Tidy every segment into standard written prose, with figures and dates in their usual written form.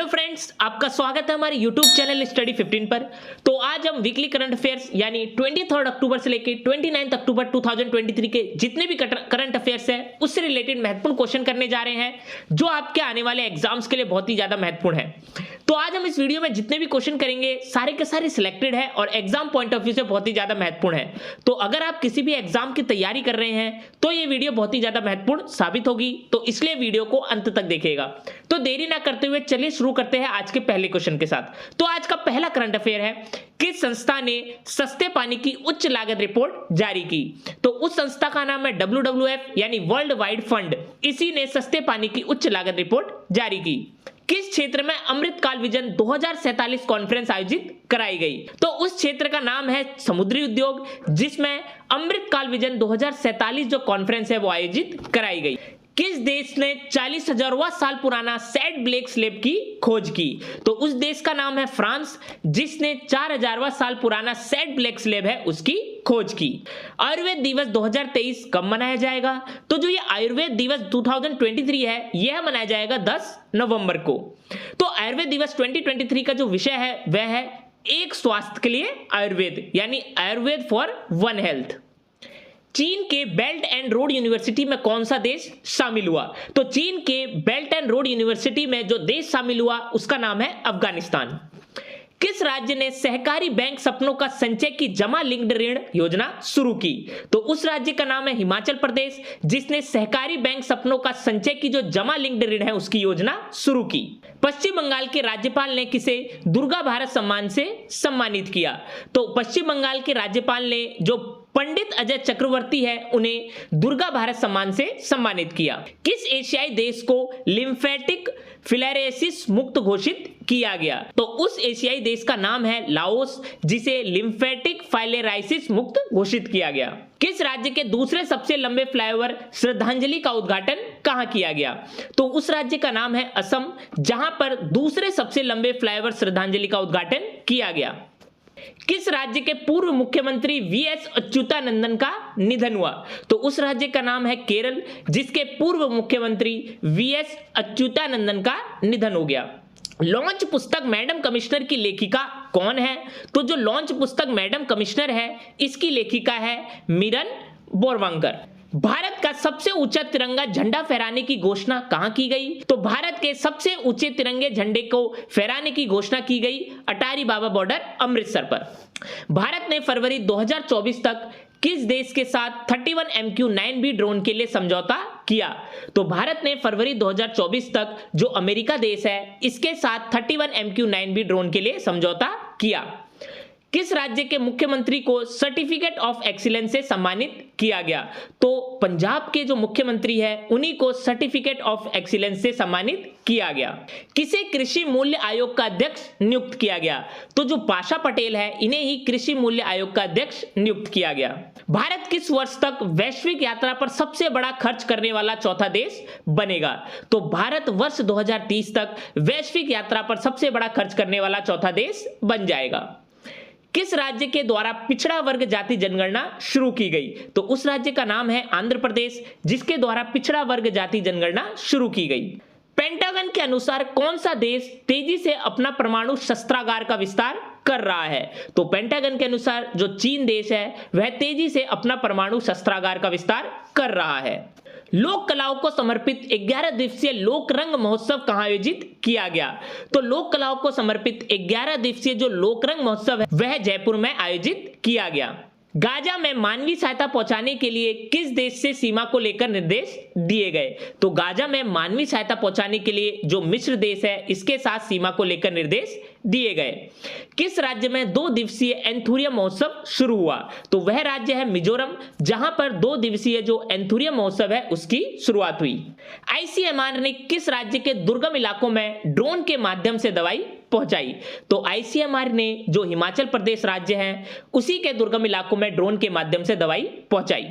Friends, आपका स्वागत है हमारे YouTube चैनल स्टडी 15 पर। तो आज हम वीकली करंट अफेयर्स यानी 23 अक्टूबर से लेकर 29 अक्टूबर 2023 के जितने भी करंट अफेयर्स है उससे रिलेटेड महत्वपूर्ण क्वेश्चन करने जा रहे हैं जो आपके आने वाले एग्जाम्स के लिए बहुत ही ज्यादा महत्वपूर्ण है। तो आज हम इस वीडियो में जितने भी क्वेश्चन करेंगे सारे के सारे सिलेक्टेड है और एग्जाम पॉइंट ऑफ व्यू से बहुत ही ज्यादा महत्वपूर्ण है। तो अगर आप किसी भी एग्जाम की तैयारी कर रहे हैं तो ये वीडियो बहुत ही ज्यादा महत्वपूर्ण साबित होगी, तो इसलिए वीडियो को अंत तक देखिएगा। तो देरी ना करते हुए चलिए शुरू करते हैं आज के पहले क्वेश्चन के साथ। तो आज का पहला करंट अफेयर है, किस संस्था ने सस्ते पानी की उच्च लागत रिपोर्ट जारी की? तो उस संस्था का नाम है WWF यानी वर्ल्ड वाइड फंड। इसी ने सस्ते पानी की उच्च लागत रिपोर्ट जारी की। किस क्षेत्र में अमृतकाल विजन 2047 कॉन्फ्रेंस आयोजित कराई गई? तो उस क्षेत्र का नाम है समुद्री उद्योग, जिसमें अमृतकाल विजन 2047 जो कॉन्फ्रेंस है वो आयोजित कराई गई। किस देश ने 40,000वां साल पुराना सैड ब्लैक स्लेब की खोज की? तो उस देश का नाम है फ्रांस, जिसने 4000वां साल पुराना सैड ब्लैक स्लेब है उसकी खोज की। आयुर्वेद दिवस 2023 कब मनाया जाएगा? तो जो ये आयुर्वेद दिवस 2023 है यह मनाया जाएगा 10 नवंबर को। तो आयुर्वेद दिवस 2023 का जो विषय है वह है एक स्वास्थ्य के लिए आयुर्वेद यानी आयुर्वेद फॉर वन हेल्थ। चीन के बेल्ट एंड रोड यूनिवर्सिटी में कौन सा देश शामिल हुआ? तो चीन के बेल्ट एंड रोड यूनिवर्सिटी में जो देश शामिल हुआ उसका नाम है अफगानिस्तान। किस राज्य ने सहकारी बैंक सपनों का संचय की जमा लिंक्ड ऋण योजना शुरू की? तो उस राज्य का नाम है हिमाचल प्रदेश, जिसने सहकारी बैंक सपनों का संचय की जो जमा लिंक्ड ऋण है उसकी योजना शुरू की। पश्चिम बंगाल के राज्यपाल ने किसे दुर्गा भारत सम्मान से सम्मानित किया? तो पश्चिम बंगाल के राज्यपाल ने जो पंडित अजय चक्रवर्ती है उन्हें दुर्गा भारत सम्मान से सम्मानित किया। किस एशियाई देश को लिम्फेटिक फिलेरियासिस मुक्त घोषित किया गया? तो उस एशियाई देश का नाम है लाओस, जिसे लिम्फेटिक फाइलेराइसिस मुक्त घोषित किया गया। किस राज्य के दूसरे सबसे लंबे फ्लाईओवर श्रद्धांजलि का उद्घाटन कहां किया गया? तो उस राज्य का नाम है असम, जहां पर दूसरे सबसे लंबे फ्लाईओवर श्रद्धांजलि का उद्घाटन किया गया। किस राज्य के पूर्व मुख्यमंत्री VS अच्युतानंदन का निधन हुआ? तो उस राज्य का नाम है केरल, जिसके पूर्व मुख्यमंत्री VS अच्युतानंदन का निधन हो गया। लॉन्च पुस्तक मैडम कमिश्नर की लेखिका कौन है? तो जो लॉन्च पुस्तक मैडम कमिश्नर है इसकी लेखिका है मिरन बोरवंकर। भारत का सबसे ऊंचा तिरंगा झंडा फहराने की घोषणा कहां की गई? तो भारत के सबसे ऊंचे तिरंगे झंडे को फहराने की घोषणा की गई अटारी बाबा बॉर्डर अमृतसर पर। भारत ने फरवरी 2024 तक किस देश के साथ 31 MQ-9B ड्रोन के लिए समझौता किया? तो भारत ने फरवरी 2024 तक जो अमेरिका देश है इसके साथ 31 MQ-9B ड्रोन के लिए समझौता किया। किस राज्य के मुख्यमंत्री को सर्टिफिकेट ऑफ एक्सीलेंस से सम्मानित किया गया? तो पंजाब के जो मुख्यमंत्री है उन्हीं को सर्टिफिकेट ऑफ एक्सीलेंस से सम्मानित किया गया। किसे कृषि मूल्य आयोग का अध्यक्ष नियुक्त किया गया? तो जो पाशा पटेल है इन्हें ही कृषि मूल्य आयोग का अध्यक्ष नियुक्त किया गया। भारत किस वर्ष तक वैश्विक यात्रा पर सबसे बड़ा खर्च करने वाला चौथा देश बनेगा? तो भारत वर्ष 2030 तक वैश्विक यात्रा पर सबसे बड़ा खर्च करने वाला चौथा देश बन जाएगा। किस राज्य के द्वारा पिछड़ा वर्ग जाति जनगणना शुरू की गई? तो उस राज्य का नाम है आंध्र प्रदेश, जिसके द्वारा पिछड़ा वर्ग जाति जनगणना शुरू की गई। पेंटागन के अनुसार कौन सा देश तेजी से अपना परमाणु शस्त्रागार का विस्तार कर रहा है? तो पेंटागन के अनुसार जो चीन देश है वह तेजी से अपना परमाणु शस्त्रागार का विस्तार कर रहा है। लोक कलाओं को समर्पित 11 दिवसीय लोक रंग महोत्सव कहां आयोजित किया गया? तो लोक कलाओं को समर्पित 11 दिवसीय जो लोक रंग महोत्सव है वह जयपुर में आयोजित किया गया। गाजा में मानवीय सहायता पहुंचाने के लिए किस देश से सीमा को लेकर निर्देश दिए गए? तो गाजा में मानवीय सहायता पहुंचाने के लिए जो मिस्र देश है इसके साथ सीमा को लेकर निर्देश दिए गए। किस राज्य में 2 दिवसीय एंथुरियम महोत्सव शुरू हुआ? तो वह राज्य है मिजोरम, जहां पर 2 दिवसीय जो एंथुरियम महोत्सव है उसकी शुरुआत हुई। ICMR ने किस राज्य के दुर्गम इलाकों में ड्रोन के माध्यम से दवाई पहुंचाई? तो ICMR ने जो हिमाचल प्रदेश राज्य है उसी के दुर्गम इलाकों में ड्रोन के माध्यम से दवाई पहुंचाई।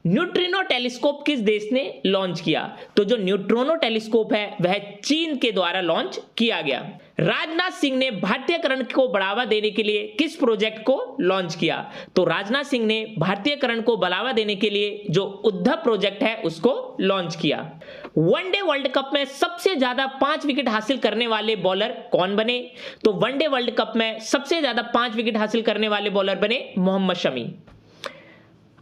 न्यूट्रिनो टेलीस्कोप किस देश ने लॉन्च किया? तो जो न्यूट्रिनो टेलीस्कोप है वह चीन के द्वारा लॉन्च किया गया। राजनाथ सिंह ने भारतीयकरण को बढ़ावा देने के लिए किस प्रोजेक्ट को लॉन्च किया? तो राजनाथ सिंह ने भारतीयकरण को बढ़ावा देने के लिए जो उद्धव प्रोजेक्ट है उसको लॉन्च किया। वनडे वर्ल्ड कप में सबसे ज्यादा 5 विकेट हासिल करने वाले बॉलर कौन बने? तो वनडे वर्ल्ड कप में सबसे ज्यादा 5 विकेट हासिल करने वाले बॉलर बने मोहम्मद शमी।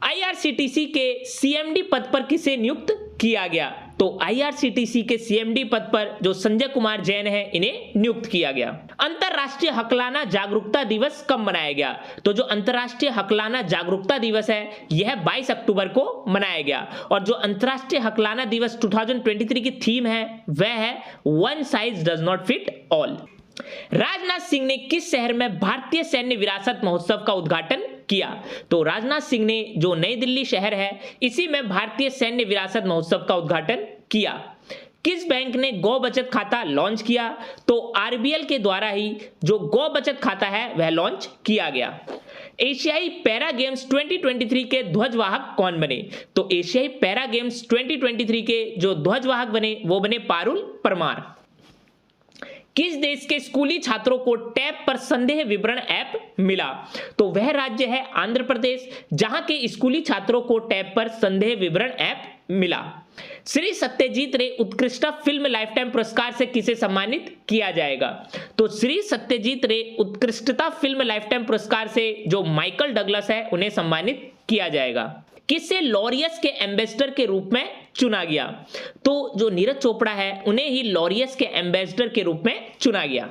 आईआरसीटीसी के सीएमडी पद पर किसे नियुक्त किया गया? तो आईआरसीटीसी के सीएमडी पद पर जो संजय कुमार जैन है इन्हें नियुक्त किया गया। अंतरराष्ट्रीय हकलाना जागरूकता दिवस कब मनाया गया? तो जो अंतरराष्ट्रीय हकलाना जागरूकता दिवस है यह 22 अक्टूबर को मनाया गया। और जो अंतरराष्ट्रीय हकलाना दिवस 2023 की थीम है वह है one size does not fit all. Rajnath Singh ने किस शहर में भारतीय सैन्य विरासत महोत्सव का उद्घाटन किया? तो राजनाथ सिंह ने जो नई दिल्ली शहर है इसी में भारतीय सैन्य विरासत महोत्सव का उद्घाटन किया। किस बैंक ने गौ बचत खाता लॉन्च किया? तो आरबीएल के द्वारा ही जो गौ बचत खाता है वह लॉन्च किया गया। एशियाई पैरा गेम्स 2023 के ध्वजवाहक कौन बने? तो एशियाई पैरा गेम्स 2023 के जो ध्वजवाहक बने वो बने पारुल परमार। किस देश के स्कूली छात्रों को टैब पर संदेह विवरण ऐप मिला? तो वह राज्य है आंध्र प्रदेश, जहां के स्कूली छात्रों को टैब पर संदेह विवरण ऐप मिला। श्री सत्यजीत रे उत्कृष्ट फिल्म लाइफटाइम पुरस्कार से किसे सम्मानित किया जाएगा? तो श्री सत्यजीत रे उत्कृष्टता फिल्म लाइफटाइम पुरस्कार से जो माइकल डगलस है उन्हें सम्मानित किया जाएगा। किसे लॉरियस के एम्बेसडर के रूप में चुना गया? तो जो नीरज चोपड़ा है उन्हें ही लॉरियस के एम्बेसडर के रूप में चुना गया।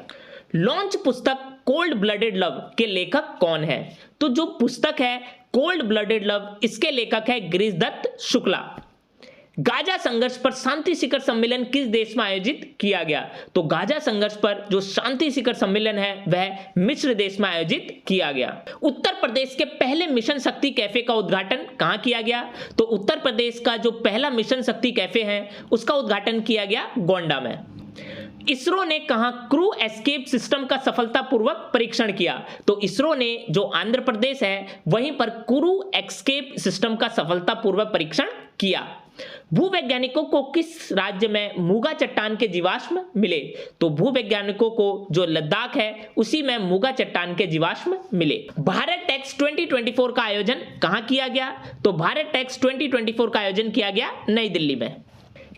लॉन्च पुस्तक कोल्ड ब्लडेड लव के लेखक कौन है? तो जो पुस्तक है कोल्ड ब्लडेड लव इसके लेखक है गिरीश दत्त शुक्ला। गाजा संघर्ष पर शांति शिखर सम्मेलन किस देश में आयोजित किया गया? तो गाजा संघर्ष पर जो शांति शिखर सम्मेलन है वह मिस्र देश में आयोजित किया गया। उत्तर प्रदेश के पहले मिशन शक्ति कैफे का उद्घाटन कहां किया गया? तो उत्तर प्रदेश का जो पहला मिशन शक्ति कैफे है उसका उद्घाटन किया गया गोंडा में। इसरो ने कहां क्रू एस्केप सिस्टम का सफलतापूर्वक परीक्षण किया? तो इसरो ने जो आंध्र प्रदेश है वहीं पर क्रू एस्केप सिस्टम का सफलतापूर्वक परीक्षण किया। भूवैज्ञानिकों को किस राज्य में मूगा चट्टान के जीवाश्म मिले? तो भूवैज्ञानिकों को जो लद्दाख है उसी में मूगा चट्टान के जीवाश्म मिले। भारत टेक्स 2024 का आयोजन कहां किया गया? तो भारत टेक्स 2024 का आयोजन किया गया नई दिल्ली में।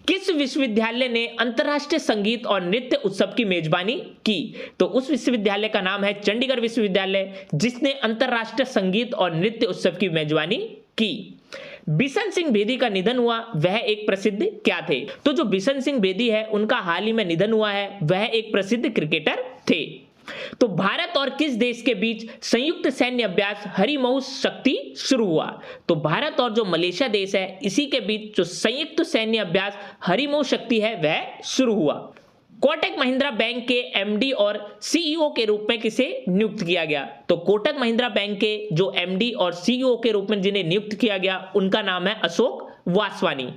किस विश्वविद्यालय ने अंतर्राष्ट्रीय संगीत और नृत्य उत्सव की मेजबानी की? तो उस विश्वविद्यालय का नाम है चंडीगढ़ विश्वविद्यालय, जिसने अंतर्राष्ट्रीय संगीत और नृत्य उत्सव की मेजबानी की। बिशन सिंह बेदी का निधन हुआ, वह एक प्रसिद्ध क्या थे? तो जो बिशन सिंह बेदी है उनका हाल ही में निधन हुआ है, वह एक प्रसिद्ध क्रिकेटर थे। तो भारत और किस देश के बीच संयुक्त सैन्य अभ्यास हरिमऊ शक्ति शुरू हुआ? तो भारत और जो मलेशिया देश है इसी के बीच जो संयुक्त सैन्य अभ्यास हरिमऊ शक्ति है वह शुरू हुआ। कोटक महिंद्रा बैंक के एमडी और सीईओ के रूप में किसे नियुक्त किया गया? तो कोटक महिंद्रा बैंक के जो एमडी और सीईओ के रूप में जिन्हें नियुक्त किया गया उनका नाम है अशोक वासवानी।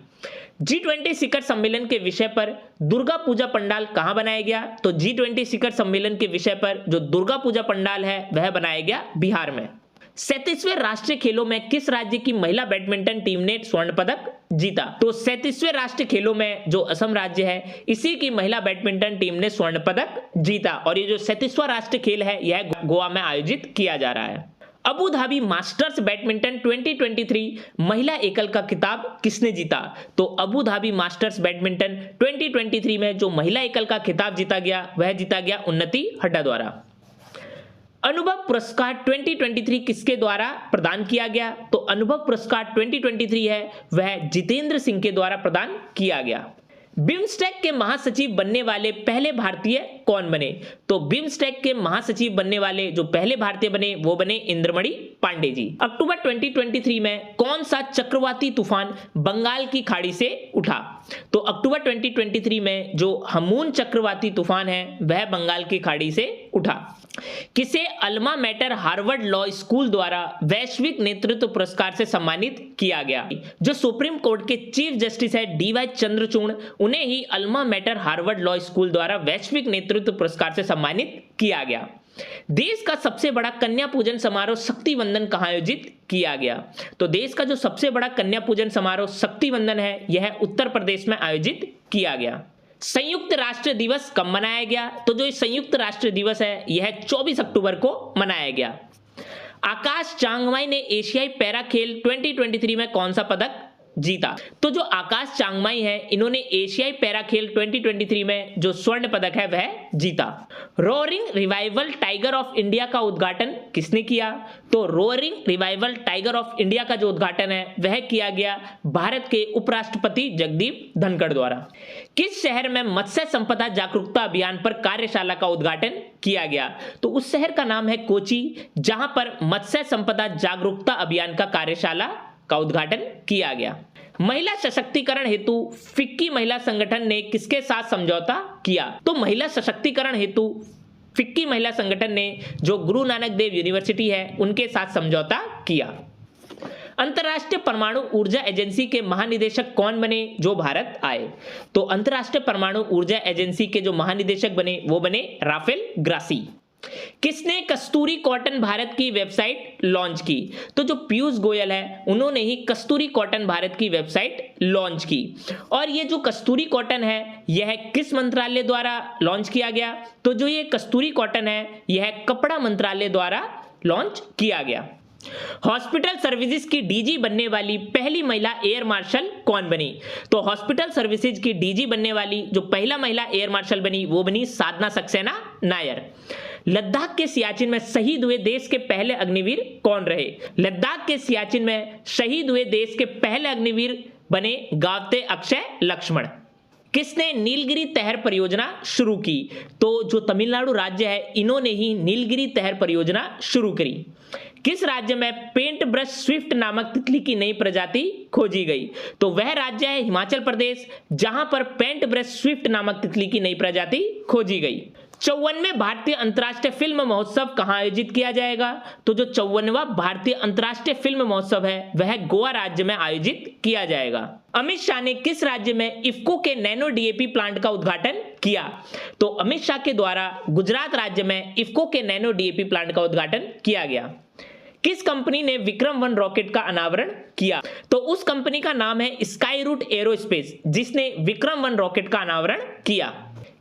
G20 शिखर सम्मेलन के विषय पर दुर्गा पूजा पंडाल कहां बनाया गया? तो G20 शिखर सम्मेलन के विषय पर जो दुर्गा पूजा पंडाल है वह बनाया गया बिहार में। 37वें राष्ट्रीय खेलों में किस राज्य की महिला बैडमिंटन टीम ने स्वर्ण पदक जीता? तो 37वें राष्ट्रीय खेलों में जो असम राज्य है इसी की महिला बैडमिंटन टीम ने स्वर्ण पदक जीता। और ये जो 37वां राष्ट्रीय खेल है यह गोवा में आयोजित किया जा रहा है। अबू धाबी मास्टर्स बैडमिंटन 2023 महिला एकल का खिताब किसने जीता? तो अबू धाबी मास्टर्स बैडमिंटन 2023 में जो महिला एकल का खिताब जीता गया वह जीता गया उन्नति हड्डा द्वारा। अनुभव पुरस्कार 2023 किसके द्वारा प्रदान किया गया? तो अनुभव पुरस्कार 2023 है वह जितेंद्र सिंह के द्वारा प्रदान किया गया। बिम्स्टेक के महासचिव बनने वाले पहले भारतीय कौन बने? तो बिम्स्टेक के महासचिव बनने वाले जो पहले भारतीय बने वो बने इंद्रमणि पांडे जी। अक्टूबर 2023 में कौन सा चक्रवाती तूफान बंगाल की खाड़ी से उठा? तो अक्टूबर 2023 में जो हमून चक्रवाती तूफान है वह बंगाल की खाड़ी से उठा। किसे alma mater Harvard law school द्वारा वैश्विक नेतृत्व पुरस्कार से सम्मानित किया गया? जो सुप्रीम कोर्ट के चीफ जस्टिस है डीवाई चंद्रचूड़, उन्हें ही alma mater Harvard law school द्वारा वैश्विक नेतृत्व पुरस्कार से सम्मानित किया गया। देश का सबसे बड़ा कन्या पूजन समारोह शक्ति वंदन कहाँ आयोजित किया गया? तो देश का जो सबसे बड़ा कन्या पूजन समारोह शक्ति वंदन है यह उत्तर प्रदेश में आयोजित किया गया। संयुक्त राष्ट्र दिवस कब मनाया गया? तो जो संयुक्त राष्ट्र दिवस है यह 24 अक्टूबर को मनाया गया। आकाश चांगमाई ने एशियाई पैरा खेल 2023 में कौन सा पदक जीता? तो जो आकाश चांगमाई है इन्होंने एशियाई पैरा खेल 2023 में जो स्वर्ण पदक है वह जीता। Roaring revival tiger of India का उद्घाटन किसने किया? तो roaring revival tiger of India का जो उद्घाटन है वह किया गया भारत के उपराष्ट्रपति जगदीप धनखड़ द्वारा। किस शहर में मत्स्य संपदा जागरूकता अभियान पर कार्यशाला का उद्घाटन किया गया? तो उस शहर का नाम है कोची, जहां पर मत्स्य संपदा जागरूकता अभियान का कार्यशाला का उद्घाटन किया गया। महिला सशक्तिकरण हेतु फिक्की महिला संगठन ने किसके साथ समझौता किया? तो महिला सशक्तिकरण हेतु फिक्की महिला संगठन ने जो गुरु नानक देव यूनिवर्सिटी है उनके साथ समझौता किया। अंतर्राष्ट्रीय परमाणु ऊर्जा एजेंसी के महानिदेशक कौन बने जो भारत आए? तो अंतर्राष्ट्रीय परमाणु ऊर्जा एजेंसी के जो महानिदेशक बने वो बने राफेल ग्रासी। किसने कस्तूरी कॉटन भारत की वेबसाइट लॉन्च की? तो जो पीयूष गोयल है उन्होंने ही कस्तूरी कॉटन भारत की वेबसाइट लॉन्च की। और ये जो कस्तूरी कॉटन है यह किस मंत्रालय द्वारा लॉन्च किया गया? तो जो ये कस्तूरी कॉटन है यह कपड़ा मंत्रालय द्वारा लॉन्च किया गया। हॉस्पिटल सर्विसेज की डीजी बनने वाली पहली महिला एयर मार्शल कौन बनी? तो हॉस्पिटल सर्विसेज की डीजी बनने वाली जो पहला महिला एयर मार्शल बनी वो बनी साधना सक्सेना नायर। लद्दाख के सियाचिन में शहीद हुए देश के पहले अग्निवीर कौन रहे? लद्दाख के सियाचिन में शहीद हुए देश के पहले अग्निवीर बने गावते अक्षय लक्ष्मण। किसने नीलगिरी तहर परियोजना शुरू की? तो जो तमिलनाडु राज्य है इन्होंने ही नीलगिरी तहर परियोजना शुरू करी। किस राज्य में पेंट ब्रश स्विफ्ट नामक तितली की नई प्रजाति खोजी गई? तो वह राज्य है हिमाचल प्रदेश, जहां पर पेंट ब्रश स्विफ्ट नामक तितली की नई प्रजाति खोजी गई। 54वें भारतीय अंतर्राष्ट्रीय फिल्म महोत्सव कहां आयोजित किया जाएगा? तो जो 54वां भारतीय अंतर्राष्ट्रीय फिल्म महोत्सव है वह गोवा राज्य में आयोजित किया जाएगा। अमित शाह ने किस राज्य में इफ्को के नैनो डीएपी प्लांट का उद्घाटन किया? तो अमित शाह के द्वारा गुजरात राज्य में इफ्को के नैनो डीएपी प्लांट का उद्घाटन किया गया। किस कंपनी ने विक्रम-1 रॉकेट का अनावरण किया? तो उस कंपनी का नाम है स्काई रूट एरोस्पेस, जिसने विक्रम-1 रॉकेट का अनावरण किया।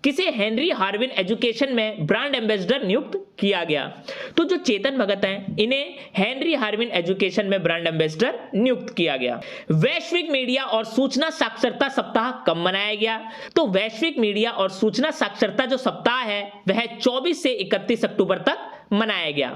किसे हेनरी हार्विन एजुकेशन में ब्रांड एम्बेसडर नियुक्त किया गया? तो जो चेतन भगत हैं इन्हें हेनरी हार्विन एजुकेशन में ब्रांड एम्बेसडर नियुक्त किया गया। वैश्विक मीडिया और सूचना साक्षरता सप्ताह कब मनाया गया? तो वैश्विक मीडिया और सूचना साक्षरता जो सप्ताह है वह 24 से 31 अक्टूबर तक मनाया गया।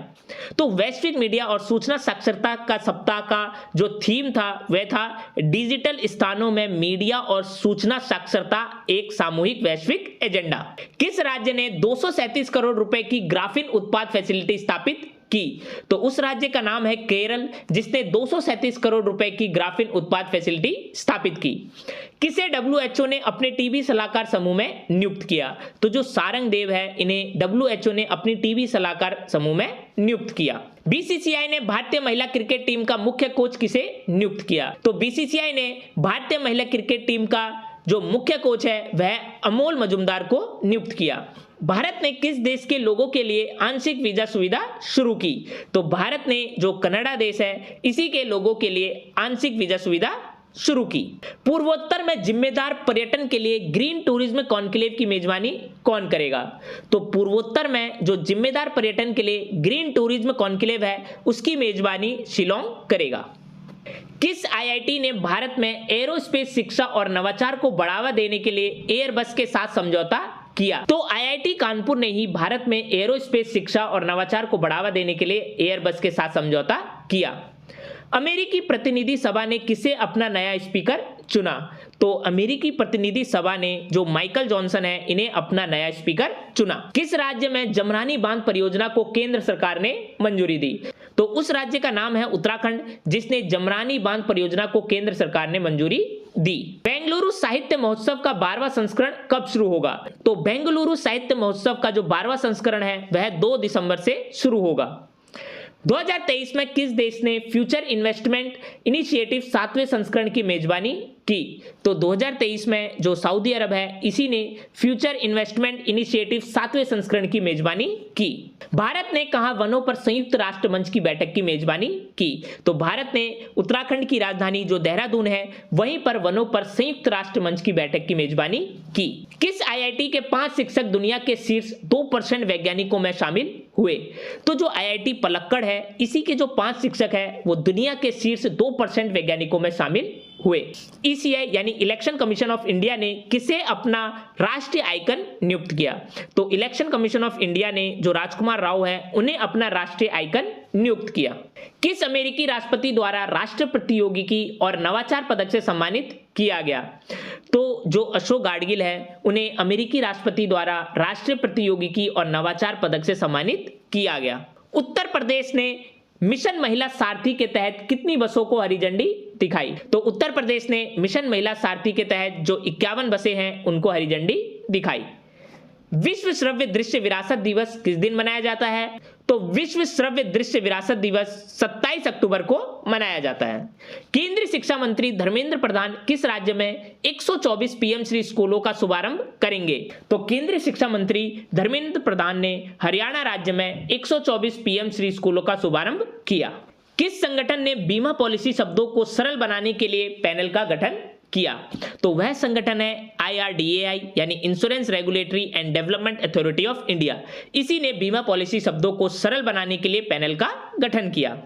तो वैश्विक मीडिया और सूचना साक्षरता का सप्ताह का जो थीम था वह था डिजिटल स्थानों में मीडिया और सूचना साक्षरता एक सामूहिक वैश्विक एजेंडा। किस राज्य ने 237 करोड़ रुपए की ग्राफीन उत्पाद फैसिलिटी स्थापित की? तो उस राज्य का नाम है केरल, जिसने 237 करोड़ रुपए की ग्राफीन उत्पाद फैसिलिटी स्थापित की। किसे डब्ल्यूएचओ ने अपने टीबी सलाहकार समूह में नियुक्त किया? तो जो सारंग देव है इन्हें डब्ल्यूएचओ ने अपनी टीबी सलाहकार समूह में नियुक्त किया। बीसीसीआई ने भारतीय महिला क्रिकेट टीम का मुख्य कोच किसे नियुक्त किया? तो बीसीसीआई ने भारतीय महिला क्रिकेट टीम का जो मुख्य कोच है वह अमोल मजुमदार को नियुक्त किया। भारत ने किस देश के लोगों के लिए आंशिक वीजा सुविधा शुरू की? तो भारत ने जो कनाडा देश है इसी के लोगों के लिए आंशिक वीजा सुविधा शुरू की। पूर्वोत्तर में जिम्मेदार पर्यटन के लिए ग्रीन टूरिज्म कॉन्क्लेव की मेजबानी कौन करेगा? तो पूर्वोत्तर में जो जिम्मेदार पर्यटन के लिए ग्रीन टूरिज्म कॉन्क्लेव है उसकी मेजबानी शिलोंग करेगा। किस आईआईटी ने भारत में एरोस्पेस शिक्षा और नवाचार को बढ़ावा देने के लिए एयरबस के साथ समझौता किया? तो आईआईटी कानपुर ने ही भारत में एरोस्पेस शिक्षा और नवाचार को बढ़ावा देने के लिए एयरबस के साथ समझौता किया। अमेरिकी प्रतिनिधि सभा ने किसे अपना नया स्पीकर चुना? तो अमेरिकी प्रतिनिधि सभा ने जो माइकल जॉनसन है इन्हें अपना नया स्पीकर चुना। किस राज्य में जमरानी बांध परियोजना को केंद्र सरकार ने मंजूरी दी? तो उस राज्य का नाम है उत्तराखंड, जिसने जमरानी बांध परियोजना को केंद्र सरकार ने मंजूरी दी। बेंगलुरु साहित्य महोत्सव का 12वां संस्करण कब शुरू होगा? तो बेंगलुरु साहित्य महोत्सव का जो 12वां संस्करण है वह 2 दिसंबर से शुरू होगा। 2023 में किस देश ने फ्यूचर इन्वेस्टमेंट इनिशिएटिव 7वें संस्करण की मेजबानी की? तो 2023 में जो सऊदी अरब है इसी ने फ्यूचर इन्वेस्टमेंट इनिशिएटिव 7वें संस्करण की मेजबानी की। भारत ने कहां वनों पर संयुक्त राष्ट्र मंच की बैठक की मेजबानी की? तो भारत ने उत्तराखंड की राजधानी जो देहरादून है वहीं पर वनों पर संयुक्त राष्ट्र मंच की बैठक की मेजबानी की। किस आईआईटी के 5 शिक्षक दुनिया के शीर्ष 2% वैज्ञानिकों में शामिल हुए? तो जो आईआईटी पलक्कड़ है इसी के जो 5 शिक्षक है वो दुनिया के शीर्ष 2% वैज्ञानिकों में शामिल हुए। ईसीआई यानी इलेक्शन कमीशन ऑफ इंडिया ने किसे अपना राष्ट्रीय आइकन नियुक्त किया? तो इलेक्शन कमीशन ऑफ इंडिया ने जो राजकुमार राव है उन्हें अपना राष्ट्रीय आइकन नियुक्त किया। किस अमेरिकी राष्ट्रपति द्वारा राष्ट्र प्रतियोगिकी और नवाचार पदक से सम्मानित किया गया? तो जो अशोक गाडगिल है उन्हें अमेरिकी राष्ट्रपति द्वारा राष्ट्रीय प्रतियोगिकी और नवाचार पदक से सम्मानित किया गया। उत्तर प्रदेश ने मिशन महिला सारथी के तहत कितनी बसों को हरी झंडी दिखाई? तो उत्तर प्रदेश ने मिशन महिला सारथी के तहत जो 51 बसें हैं उनको हरी झंडी दिखाई। विश्व श्रव्य दृश्य विरासत दिवस किस दिन मनाया जाता है? तो विश्व श्रव्य दृश्य विरासत दिवस 27 अक्टूबर को मनाया जाता है। केंद्रीय शिक्षा मंत्री धर्मेंद्र प्रधान किस राज्य में 124 पीएम श्री स्कूलों का शुभारंभ करेंगे? तो केंद्रीय शिक्षा मंत्री धर्मेंद्र प्रधान ने हरियाणा राज्य में 124 पीएम श्री स्कूलों का शुभारंभ किया। किस संगठन ने बीमा पॉलिसी शब्दों को सरल बनाने के लिए पैनल का गठन किया? तो वह संगठन है IRDAI यानी insurance regulatory and development authority of India. इसी ने बीमा पॉलिसी शब्दों को सरल बनाने के लिए पैनल का गठन किया।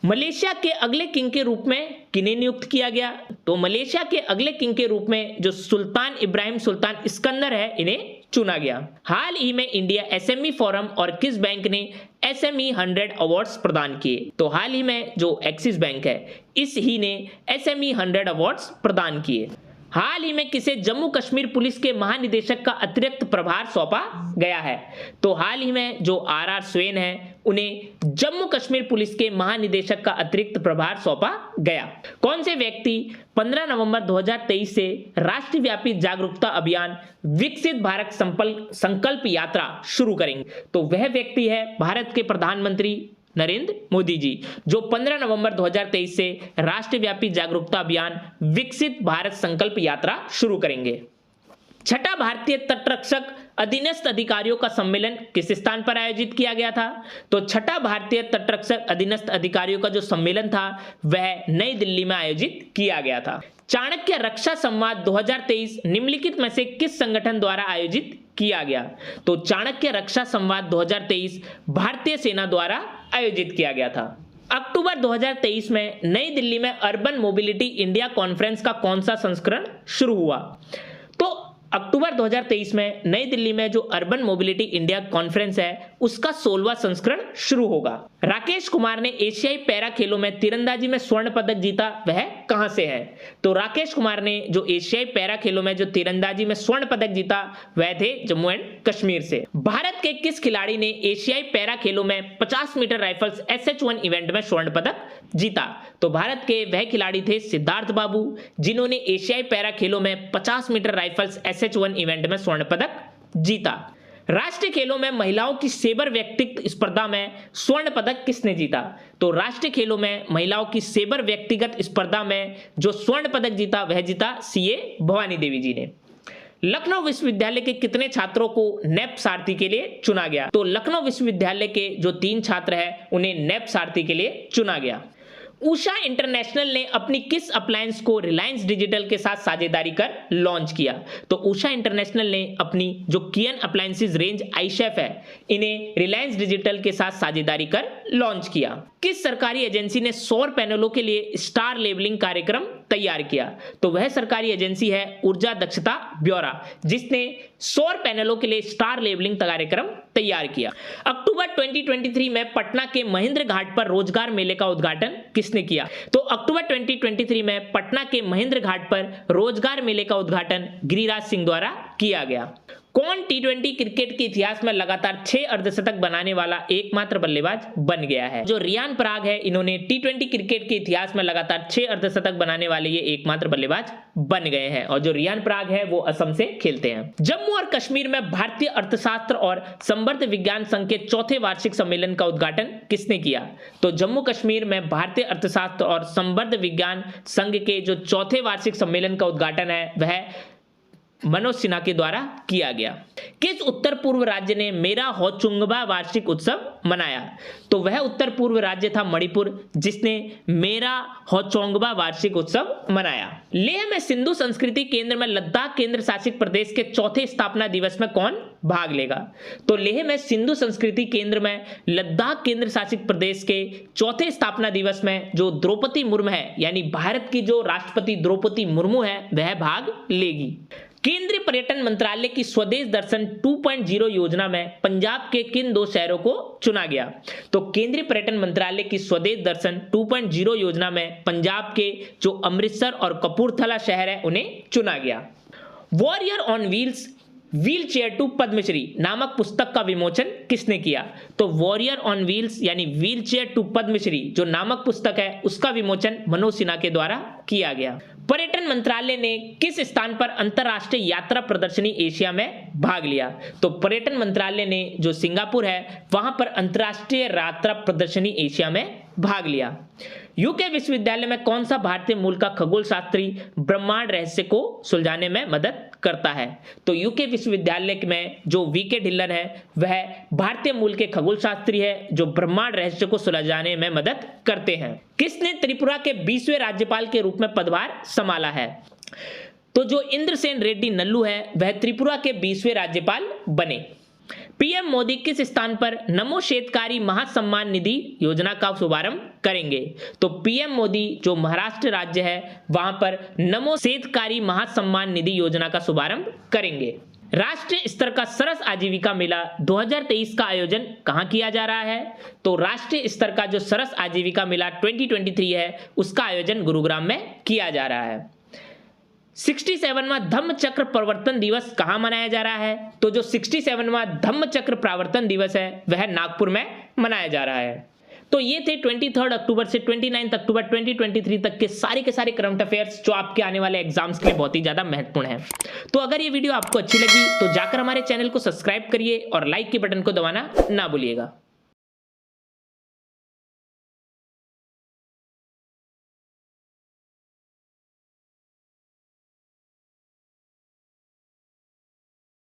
मलेशिया के अगले किंग के रूप में किन्हें नियुक्त किया गया? तो मलेशिया के अगले किंग के रूप में जो सुल्तान इब्राहिम सुल्तान सिकंदर है इन्हें चुना गया। हाल ही में इंडिया एसएमई फोरम और किस बैंक ने SME 100 अवार्ड्स प्रदान किए? तो हाल ही में जो एक्सिस बैंक है इस ही ने SME 100 अवार्ड्स प्रदान किए। हाल ही में किसे जम्मू कश्मीर पुलिस के महानिदेशक का अतिरिक्त प्रभार सौंपा गया है? तो हाल ही में जो RR स्वेन है उन्हें जम्मू कश्मीर पुलिस के महानिदेशक का अतिरिक्त प्रभार सौंपा गया। कौन से व्यक्ति 15 नवंबर 2023 से राष्ट्रव्यापी जागरूकता अभियान विकसित भारत संकल्प यात्रा शुरू करेंगे? तो वह व्यक्ति है भारत के प्रधानमंत्री नरेंद्र मोदी जी, जो 15 नवंबर 2023 से राष्ट्रव्यापी जागरूकता अभियान विकसित भारत संकल्प यात्रा शुरू करेंगे। छठा भारतीय तटरक्षक अधीनस्थ अधिकारियों का सम्मेलन किस स्थान पर आयोजित किया गया था? तो छठा भारतीय तटरक्षक अधीनस्थ अधिकारियों का जो सम्मेलन था वह नई दिल्ली में आयोजित किया गया था। चाणक्य रक्षा संवाद 2023 निम्नलिखित में से किस संगठन द्वारा आयोजित किया गया? तो चाणक्य रक्षा संवाद 2023 भारतीय सेना द्वारा आयोजित किया गया था। अक्टूबर 2023 में नई दिल्ली में अर्बन मोबिलिटी इंडिया कॉन्फ्रेंस का कौन सा संस्करण शुरू हुआ? तो अक्टूबर 2023 में नई दिल्ली में जो अर्बन मोबिलिटी इंडिया कॉन्फ्रेंस है उसका 16वां संस्करण शुरू होगा। राकेश कुमार ने एशियाई पैरा खेलों में तीरंदाजी में स्वर्ण पदक जीता, वह कहां से है? तो राकेश कुमार ने जो एशियाई पैरा खेलों में जो तीरंदाजी में स्वर्ण पदक जीता वह थे जम्मू एंड कश्मीर से। भारत के किस खिलाड़ी ने एशियाई पैरा खेलों में 50 मीटर राइफल्स SH1 इवेंट में स्वर्ण पदक जीता? तो भारत के वह खिलाड़ी थे सिद्धार्थ बाबू, जिन्होंने एशियाई पैरा खेलों में 50 मीटर राइफल्स SH1 इवेंट में स्वर्ण पदक जीता। राष्ट्रीय खेलों में महिलाओं की सेबर व्यक्तिगत स्पर्धा में स्वर्ण पदक किसने जीता? तो राष्ट्रीय खेलों में महिलाओं की सेबर व्यक्तिगत स्पर्धा में जो स्वर्ण पदक जीता वह जीता CA भवानी देवी जी ने। लखनऊ विश्वविद्यालय के कितने छात्रों को नैप सारथी के लिए चुना गया? तो लखनऊ विश्वविद्यालय के जो 3 छात्र हैं उन्हें नैप सारथी के लिए चुना गया। उषा इंटरनेशनल ने अपनी किस अप्लायंस को रिलायंस डिजिटल के साथ साझेदारी कर लॉन्च किया? तो उषा इंटरनेशनल ने अपनी जो कियन अप्लायंसेस रेंज iChef है इन्हें रिलायंस डिजिटल के साथ साझेदारी कर लॉन्च किया। किस सरकारी एजेंसी ने सौर पैनलों के लिए स्टार लेबलिंग कार्यक्रम तैयार किया? तो वह सरकारी एजेंसी है ऊर्जा दक्षता ब्यूरो, जिसने सौर पैनलों के लिए स्टार लेबलिंग कार्यक्रम तैयार किया। अक्टूबर 2023 में पटना के महेंद्र घाट पर रोजगार मेले का उद्घाटन किसने किया? तो अक्टूबर 2023 में पटना के महेंद्र घाट पर रोजगार मेले का उद्घाटन गिरिराज सिंह द्वारा किया गया। कौन टी20 क्रिकेट के इतिहास में लगातार 6 अर्धशतक बनाने वाला एकमात्र बल्लेबाज बन गया है? जो रियान पराग है, इन्होंने टी20 क्रिकेट के इतिहास में लगातार 6 अर्धशतक बनाने वाले ये एकमात्र बल्लेबाज बन गए हैं। और जो रियान पराग है वो असम से खेलते हैं। जम्मू और कश्मीर में भारतीय अर्थशास्त्र और संवर्ध विज्ञान संघ के चौथे वार्षिक सम्मेलन का उद्घाटन किसने किया? तो जम्मू कश्मीर में भारतीय अर्थशास्त्र और संवर्ध विज्ञान संघ के जो चौथे वार्षिक सम्मेलन का उद्घाटन है वह मनोज सिन्हा के द्वारा किया गया। किस उत्तर पूर्व राज्य ने मेरा होचुंगबा वार्षिक उत्सव मनाया? तो वह उत्तर पूर्व राज्य था मणिपुर, जिसने मेरा होचोंगबा वार्षिक उत्सव मनाया। लेह में सिंधु संस्कृति केंद्र में लद्दाख केंद्र शासित प्रदेश के चौथे स्थापना दिवस में कौन भाग लेगा? तो लेह में सिंधु संस्कृति केंद्र में लद्दाख केंद्र शासित प्रदेश के चौथे स्थापना दिवस में जो द्रौपदी मुर्मू है, यानी भारत की जो राष्ट्रपति द्रौपदी मुर्मू है, वह भाग लेगी। केंद्रीय पर्यटन मंत्रालय की स्वदेश दर्शन 2.0 योजना में पंजाब के किन 2 शहरों को चुना गया? तो केंद्रीय पर्यटन मंत्रालय की स्वदेश दर्शन 2.0 योजना में पंजाब के जो अमृतसर और कपूरथला शहर है उन्हें चुना गया। Warrior on wheels wheelchair to Padmashri नामक पुस्तक का विमोचन किसने किया? तो वॉरियर ऑन व्हील्स यानी व्हील चेयर टू पद्मश्री जो नामक पुस्तक है उसका विमोचन मनोज सिन्हा के द्वारा किया गया। पर्यटन मंत्रालय ने किस स्थान पर अंतरराष्ट्रीय यात्रा प्रदर्शनी एशिया में भाग लिया? तो पर्यटन मंत्रालय ने जो सिंगापुर है वहां पर अंतरराष्ट्रीय यात्रा प्रदर्शनी एशिया में भाग लिया। यूके विश्वविद्यालय में कौन सा भारतीय मूल का खगोल शास्त्री ब्रह्मांड रहस्य को सुलझाने में मदद करता है? तो यूके विश्वविद्यालय में जो वीके ढिल्लन है वह भारतीय मूल के खगोल शास्त्री है जो ब्रह्मांड रहस्य को सुलझाने में मदद करते हैं। किसने त्रिपुरा के 20वें राज्यपाल के रूप में पदभार संभाला है? तो जो इंद्रसेन रेड्डी नल्लू है वह त्रिपुरा के 20वें राज्यपाल बने। पीएम मोदी किस स्थान पर नमो शेतकारी महासम्मान निधि योजना का शुभारंभ करेंगे? तो पीएम मोदी जो महाराष्ट्र राज्य है वहां पर नमो शेतकारी महासम्मान निधि योजना का शुभारंभ करेंगे। राष्ट्रीय स्तर का सरस आजीविका मेला 2023 का आयोजन कहां किया जा रहा है? तो राष्ट्रीय स्तर का जो सरस आजीविका मेला 2023 है उसका आयोजन गुरुग्राम में किया जा रहा है। 67वां धम्म चक्र प्रवर्तन दिवस कहां मनाया जा रहा है? तो जो 67वां धम्म चक्र प्रवर्तन दिवस है वह नागपुर में मनाया जा रहा है। तो ये थे 23 अक्टूबर से 29 अक्टूबर 2023 तक के सारे करंट अफेयर्स जो आपके आने वाले एग्जाम्स के लिए बहुत ही ज्यादा महत्वपूर्ण है। तो अगर ये वीडियो आपको अच्छी लगी तो जाकर हमारे चैनल को सब्सक्राइब करिए और लाइक के बटन को दबाना ना भूलिएगा।